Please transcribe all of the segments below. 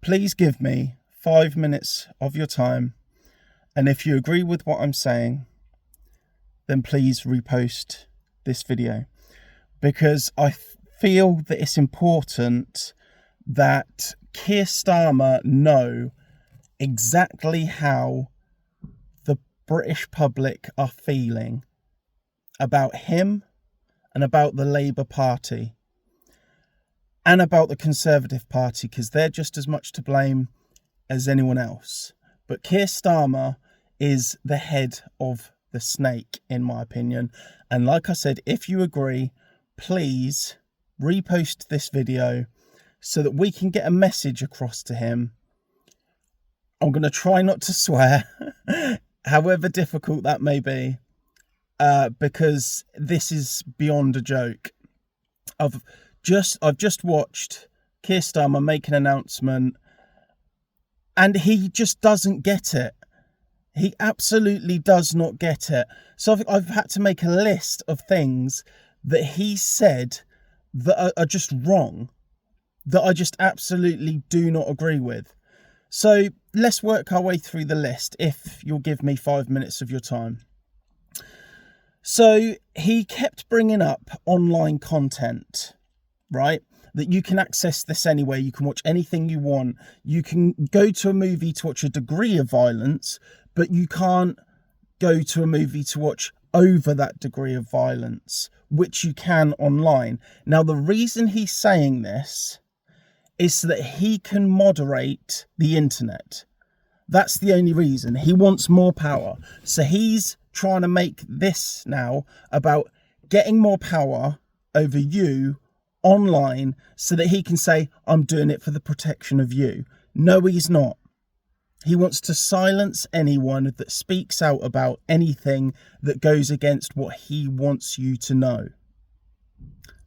please give me 5 minutes of your time. And if you agree with what I'm saying, then please repost this video, because I feel that it's important that Keir Starmer know exactly how the British public are feeling about him and about the Labour Party and about the Conservative Party, because they're just as much to blame as anyone else. But Keir Starmer is the head of the snake, in my opinion. And like I said, if you agree, please repost this video so that we can get a message across to him. I'm going to try not to swear, however difficult that may be, because this is beyond a joke. I've just watched Keir Starmer make an announcement, and he just doesn't get it. He absolutely does not get it. So I've had to make a list of things that he said that are just wrong, that I just absolutely do not agree with. So let's work our way through the list, if you'll give me 5 minutes of your time. So he kept bringing up online content, right? That you can access this anywhere. You can watch anything you want. You can go to a movie to watch a degree of violence, but you can't go to a movie to watch over that degree of violence, which you can online. Now, the reason he's saying this is so that he can moderate the internet. That's the only reason. He wants more power. So he's trying to make this now about getting more power over you online so that he can say, I'm doing it for the protection of you. No, he's not. He wants to silence anyone that speaks out about anything that goes against what he wants you to know.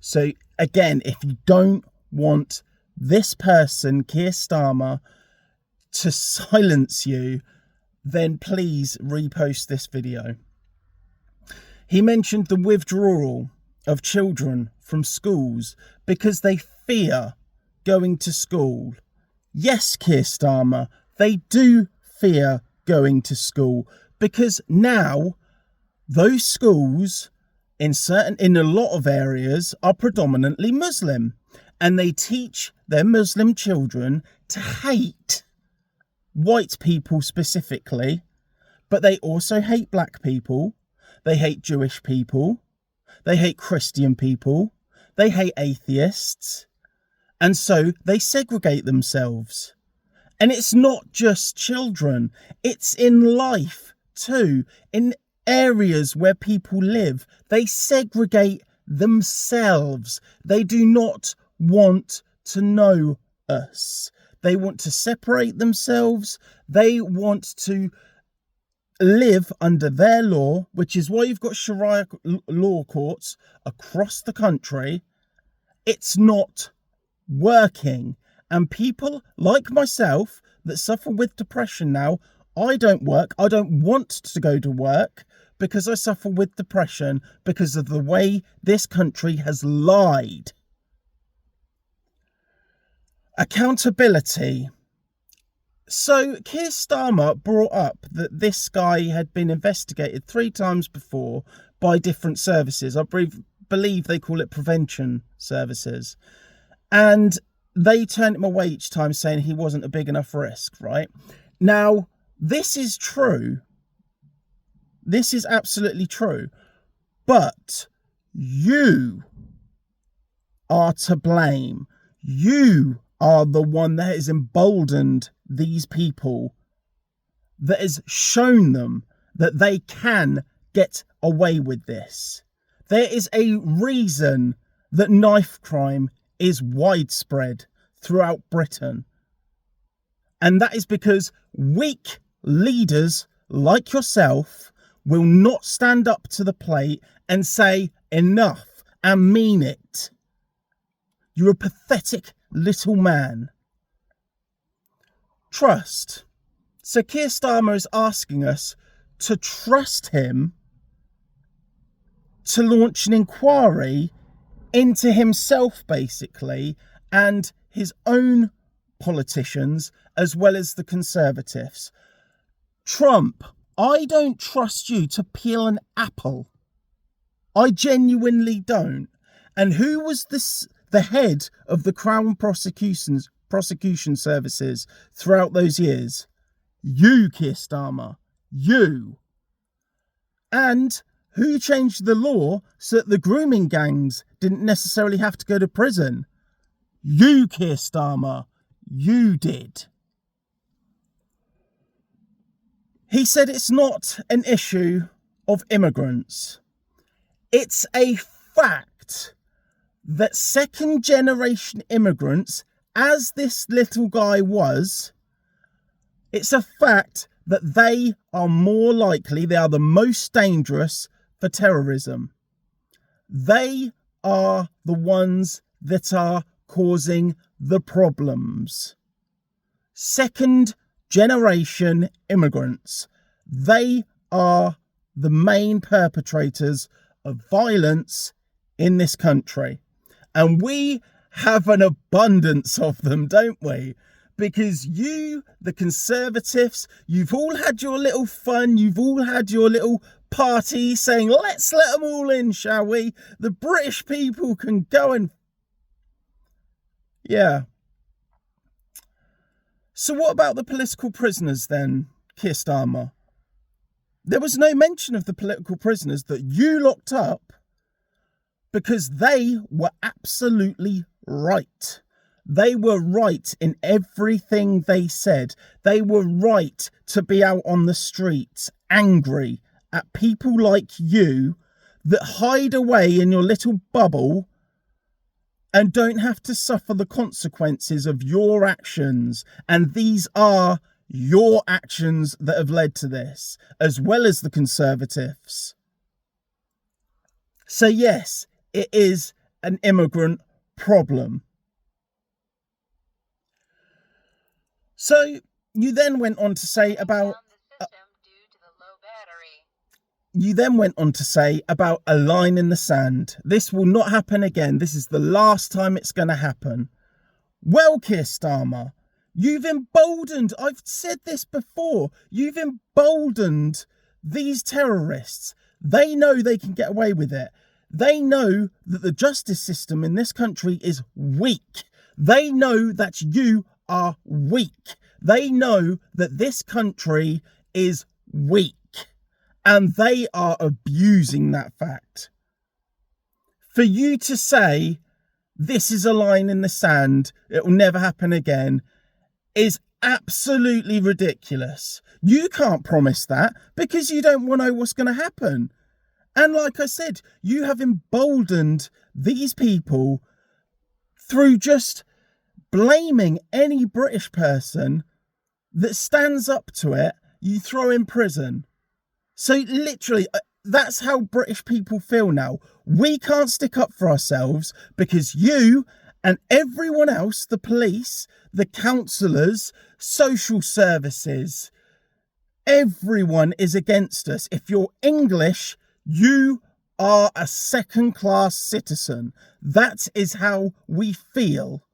So again, if you don't want this person, Keir Starmer, to silence you, then please repost this video. He mentioned the withdrawal of children from schools because they fear going to school. Yes, Keir Starmer, they do fear going to school, because now those schools in a lot of areas are predominantly Muslim, and they teach their Muslim children to hate white people specifically, but they also hate black people, they hate Jewish people, they hate Christian people, they hate atheists, and so they segregate themselves. And it's not just children, it's in life too. In areas where people live, they segregate themselves. They do not want to know us. They want to separate themselves. They want to live under their law, which is why you've got Sharia law courts across the country. It's not working. And people like myself that suffer with depression now, I don't work. I don't want to go to work because I suffer with depression because of the way this country has lied. Accountability. So Keir Starmer brought up that this guy had been investigated 3 times before by different services. I believe they call it prevention services. And they turned him away each time, saying he wasn't a big enough risk, right? Now, this is true. This is absolutely true. But you are to blame. You are the one that has emboldened these people, that has shown them that they can get away with this. There is a reason that knife crime is widespread throughout Britain. And that is because weak leaders like yourself will not stand up to the plate and say enough and mean it. You're a pathetic little man. Trust. So Keir Starmer is asking us to trust him to launch an inquiry into himself, basically, and his own politicians as well as the Conservatives. Trump, I don't trust you to peel an apple. I genuinely don't. And who was the head of the Crown prosecution services throughout those years? You, Keir Starmer. You. And who changed the law so that the grooming gangs didn't necessarily have to go to prison? You, Keir Starmer. You did. He said it's not an issue of immigrants. It's a fact that second generation immigrants, as this little guy was, it's a fact that they are more likely, they are the most dangerous for terrorism. They are the ones that are causing the problems. Second generation immigrants, they are the main perpetrators of violence in this country. And we have an abundance of them, don't we? Because you, the Conservatives, you've all had your little fun, you've all had your little party saying, let's let them all in, shall we? The British people can go and... Yeah. So what about the political prisoners then, Keir Starmer? There was no mention of the political prisoners that you locked up because they were absolutely right. They were right in everything they said. They were right to be out on the streets, angry at people like you that hide away in your little bubble and don't have to suffer the consequences of your actions. And these are your actions that have led to this, as well as the Conservatives. So yes, it is an immigrant problem. So you then went on to say about... You then went on to say about a line in the sand. This will not happen again. This is the last time it's going to happen. Well, Keir Starmer, you've emboldened, I've said this before, you've emboldened these terrorists. They know they can get away with it. They know that the justice system in this country is weak. They know that you are weak. They know that this country is weak. And they are abusing that fact. For you to say, this is a line in the sand, it will never happen again, is absolutely ridiculous. You can't promise that because you don't want to know what's going to happen. And like I said, you have emboldened these people through just blaming any British person that stands up to it, you throw in prison. So literally, that's how British people feel now. We can't stick up for ourselves because you and everyone else, the police, the councillors, social services, everyone is against us. If you're English, you are a second-class citizen. That is how we feel.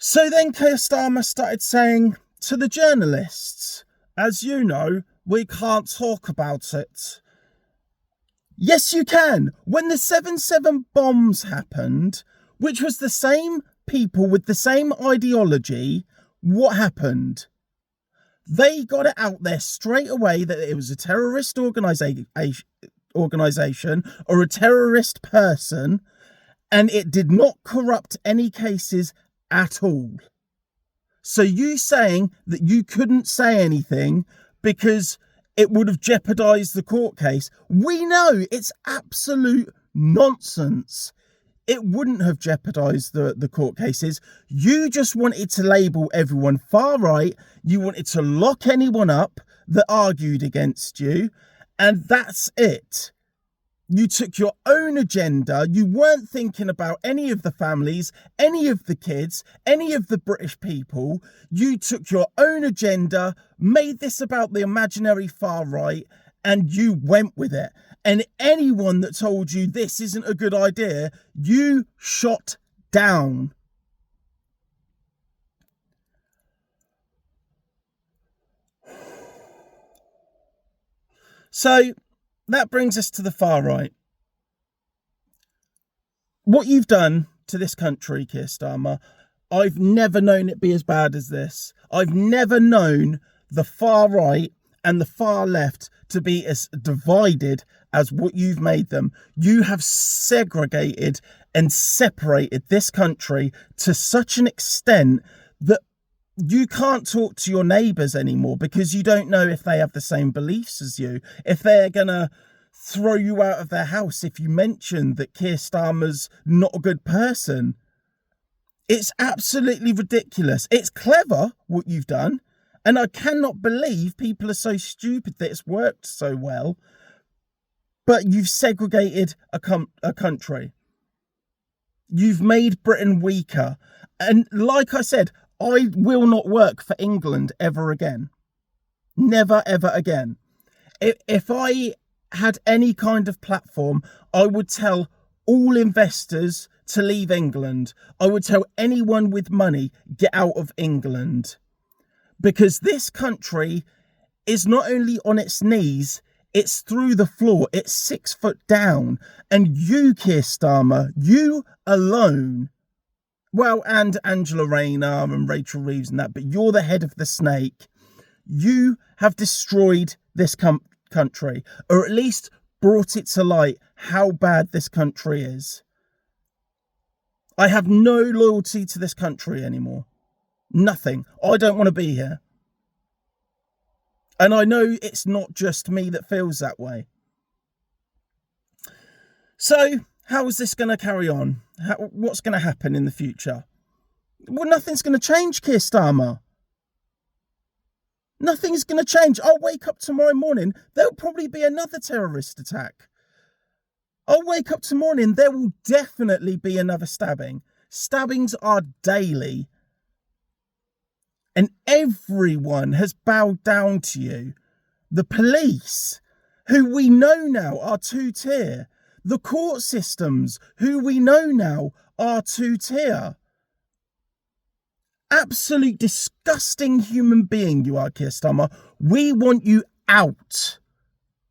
So then Keir Starmer started saying to the journalists, as you know, we can't talk about it. Yes, you can. When the 7/7 bombs happened, which was the same people with the same ideology, what happened? They got it out there straight away that it was a terrorist organisation or a terrorist person, and it did not corrupt any cases at all. So you saying that you couldn't say anything because it would have jeopardised the court case, we know it's absolute nonsense. It wouldn't have jeopardised the court cases. You just wanted to label everyone far right. You wanted to lock anyone up that argued against you. And that's it. You took your own agenda. You weren't thinking about any of the families, any of the kids, any of the British people. You took your own agenda, made this about the imaginary far right, and you went with it. And anyone that told you this isn't a good idea, you shot down. So that brings us to the far right. What you've done to this country, Keir Starmer, I've never known it be as bad as this. I've never known the far right and the far left to be as divided as what you've made them. You have segregated and separated this country to such an extent that you can't talk to your neighbours anymore because you don't know if they have the same beliefs as you, if they're going to throw you out of their house if you mention that Keir Starmer's not a good person. It's absolutely ridiculous. It's clever what you've done, and I cannot believe people are so stupid that it's worked so well, but you've segregated a country. You've made Britain weaker. And like I said, I will not work for England ever again. Never, ever again. If I had any kind of platform, I would tell all investors to leave England. I would tell anyone with money, get out of England. Because this country is not only on its knees, it's through the floor. It's 6 foot down. And you, Keir Starmer, you alone, well, and Angela Rayner and Rachel Reeves and that, but you're the head of the snake. You have destroyed this country, or at least brought it to light how bad this country is. I have no loyalty to this country anymore. Nothing. I don't want to be here. And I know it's not just me that feels that way. So, how is this going to carry on? What's going to happen in the future? Well, nothing's going to change, Keir Starmer. Nothing's going to change. I'll wake up tomorrow morning, there'll probably be another terrorist attack. I'll wake up tomorrow morning, there will definitely be another stabbing. Stabbings are daily. And everyone has bowed down to you. The police, who we know now are two-tier. The court systems, who we know now are two-tier. Absolute disgusting human being you are, Keir Starmer. We want you out.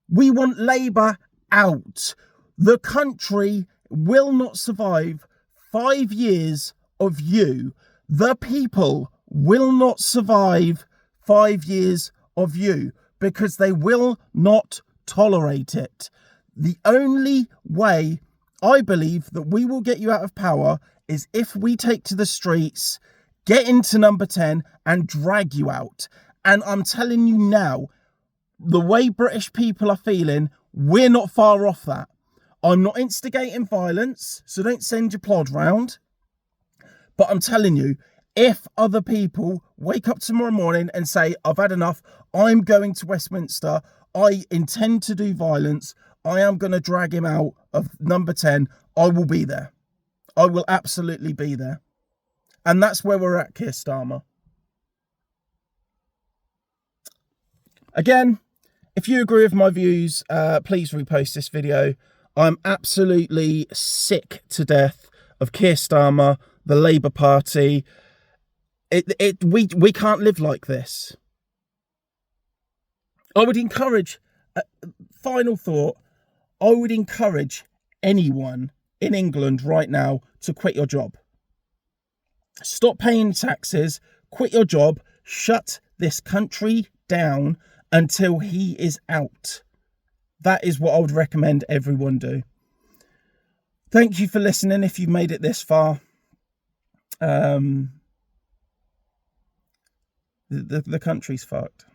We want Labour out. The country will not survive 5 years of you. The people will not survive 5 years of you because they will not tolerate it. The only way I believe that we will get you out of power is if we take to the streets, get into number 10 and drag you out. And I'm telling you now, the way British people are feeling, we're not far off that. I'm not instigating violence, so don't send your plod round. But I'm telling you, if other people wake up tomorrow morning and say, I've had enough, I'm going to Westminster, I intend to do violence, I am going to drag him out of number 10, I will be there. I will absolutely be there. And that's where we're at, Keir Starmer. Again, if you agree with my views, please repost this video. I'm absolutely sick to death of Keir Starmer, the Labour Party. We can't live like this. I would encourage, final thought, I would encourage anyone in England right now to quit your job. Stop paying taxes, quit your job, shut this country down until he is out. That is what I would recommend everyone do. Thank you for listening if you've made it this far. The country's fucked.